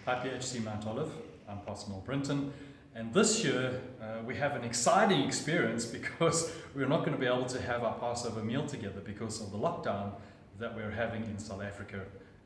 Hi PHC Mount Olive, I'm Pastor Noel Brinton, and this year we have an exciting experience because we're not going to be able to have our Passover meal together because of the lockdown that we're having in South Africa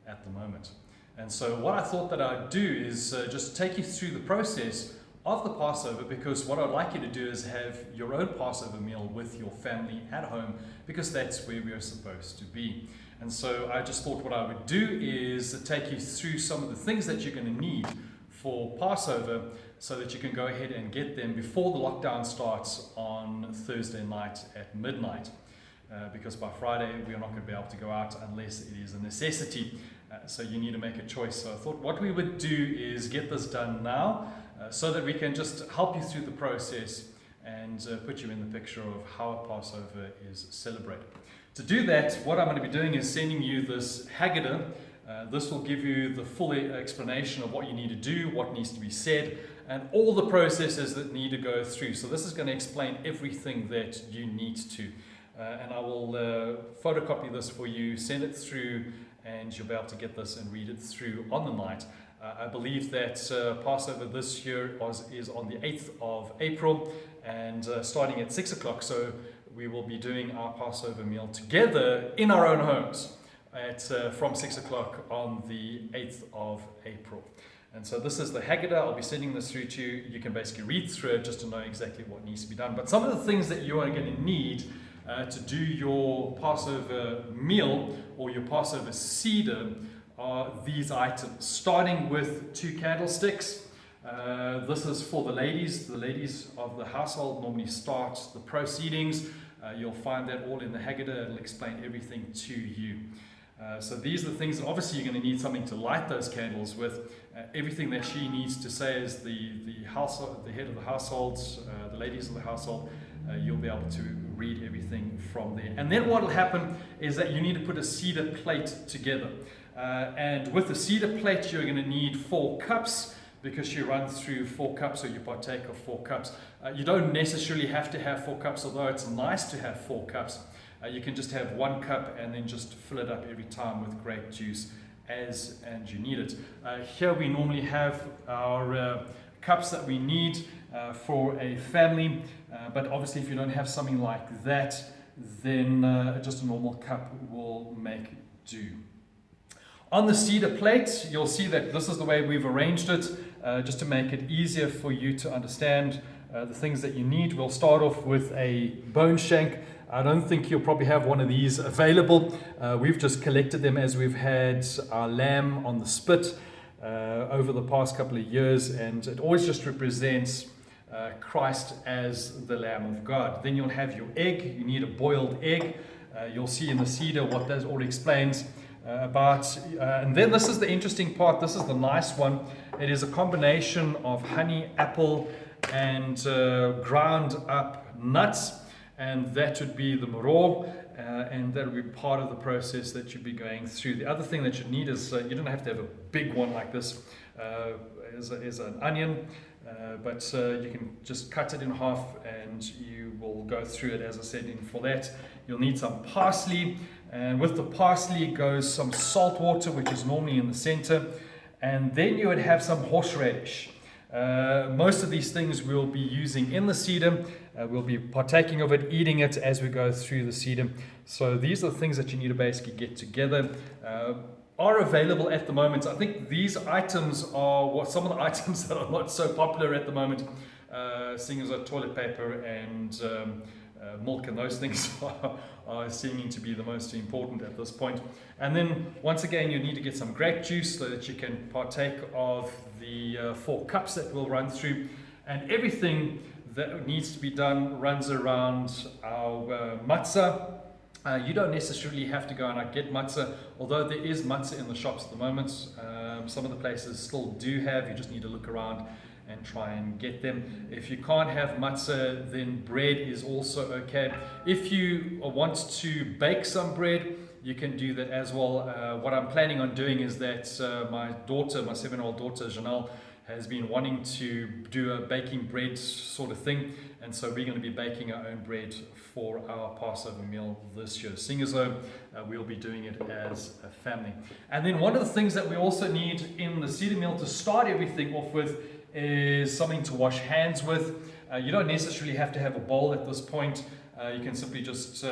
at the moment. And so what I thought that I'd do is just take you through the process of the Passover, because what I'd like you to do is have your own Passover meal with your family at home, because that's where we're supposed to be. And so I just thought what I would do is take you through some of the things that you're going to need for Passover so that you can go ahead and get them before the lockdown starts on Thursday night at midnight. Because by Friday we're not going to be able to go out unless it is a necessity. So you need to make a choice. So I thought what we would do is get this done now so that we can just help you through the process and put you in the picture of how Passover is celebrated. To do that, what I'm going to be doing is sending you this Haggadah. This will give you the full explanation of what you need to do, what needs to be said, and all the processes that need to go through. So this is going to explain everything that you need to. And I will photocopy this for you, send it through, and you'll be able to get this and read it through on the night. I believe that Passover this year is on the 8th of April and starting at 6 o'clock. So we will be doing our Passover meal together in our own homes from 6 o'clock on the 8th of April. And so this is the Haggadah. I'll be sending this through to you. You can basically read through it just to know exactly what needs to be done. But some of the things that you are going to need to do your Passover meal or your Passover Seder are these items, starting with 2 candlesticks. This is for the ladies. The ladies of the household normally start the proceedings. You'll find that all in the Haggadah. It'll explain everything to you. So these are the things, and obviously you're going to need something to light those candles with. Everything that she needs to say is the household, the head of the household, the ladies of the household. You'll be able to read everything from there. And then what will happen is that you need to put a cedar plate together. And with the cedar plate, you're going to need 4 cups, because you run through 4 cups, or you partake of 4 cups. You don't necessarily have to have 4 cups, although it's nice to have 4 cups. You can just have 1 cup and then just fill it up every time with grape juice as and you need it. Here we normally have our cups that we need for a family, but obviously if you don't have something like that, then just a normal cup will make do. On the cedar plate, you'll see that this is the way we've arranged it, just to make it easier for you to understand the things that you need. We'll start off with a bone shank. I don't think you'll probably have one of these available. We've just collected them as we've had our lamb on the spit over the past couple of years, and it always just represents Christ as the Lamb of God. Then you'll have your egg. You need a boiled egg. You'll see in the cedar what that all explains about. And then this is the interesting part. This is the nice one. It is a combination of honey, apple, and ground up nuts. And that would be the maror, and that would be part of the process that you'd be going through. The other thing that you need is, you don't have to have a big one like this, is an onion, but you can just cut it in half and you will go through it, as I said. And for that, you'll need some parsley, and with the parsley goes some salt water, which is normally in the center, and then you would have some horseradish. Most of these things we'll be using in the Seder. We'll be partaking of it, eating it as we go through the Seder. So these are the things that you need to basically get together. Are available at the moment. I think these items are some of the items that are not so popular at the moment, seeing as toilet paper and milk and those things are seeming to be the most important at this point. And then once again, you need to get some grape juice so that you can partake of the 4 cups that we'll run through. And everything that needs to be done runs around our matzah. You don't necessarily have to go and get matzah, although there is matzah in the shops at the moment. Some of the places still do have. You just need to look around and try and get them. If you can't have matzah, then bread is also okay. If you want to bake some bread, you can do that as well. What I'm planning on doing is that my 7-year-old daughter, Janelle, has been wanting to do a baking bread sort of thing, and so we're going to be baking our own bread for our Passover meal this year, seeing as though we'll be doing it as a family. And then one of the things that we also need in the Seder meal to start everything off with is something to wash hands with. You don't necessarily have to have a bowl at this point. You can simply just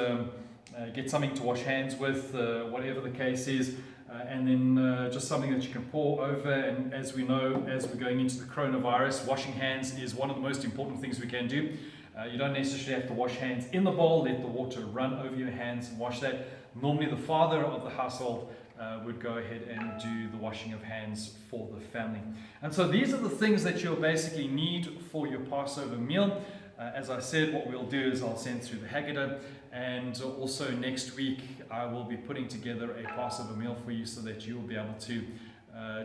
get something to wash hands with, whatever the case is. And then just something that you can pour over. And as we know, as we're going into the coronavirus, washing hands is one of the most important things we can do. You don't necessarily have to wash hands in the bowl. Let the water run over your hands and wash that. Normally the father of the household would go ahead and do the washing of hands for the family. And so these are the things that you'll basically need for your Passover meal. As I said, what we'll do is I'll send through the Haggadah, and also next week I will be putting together a Passover meal for you so that you'll be able to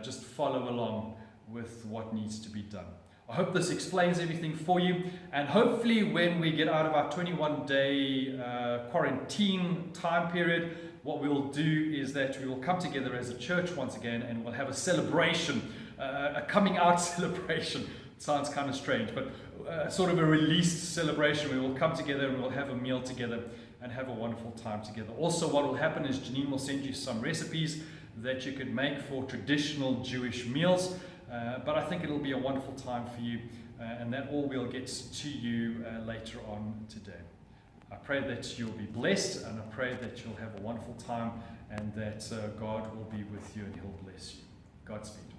just follow along with what needs to be done. I hope this explains everything for you, and hopefully when we get out of our 21-day quarantine time period, what we will do is that we will come together as a church once again, and we'll have a celebration, a coming out celebration. It sounds kind of strange, but sort of a released celebration. We will come together and we'll have a meal together and have a wonderful time together. Also, what will happen is Janine will send you some recipes that you could make for traditional Jewish meals, but I think it'll be a wonderful time for you, and that all will get to you later on today. I pray that you'll be blessed, and I pray that you'll have a wonderful time, and that God will be with you and He'll bless you. Godspeed.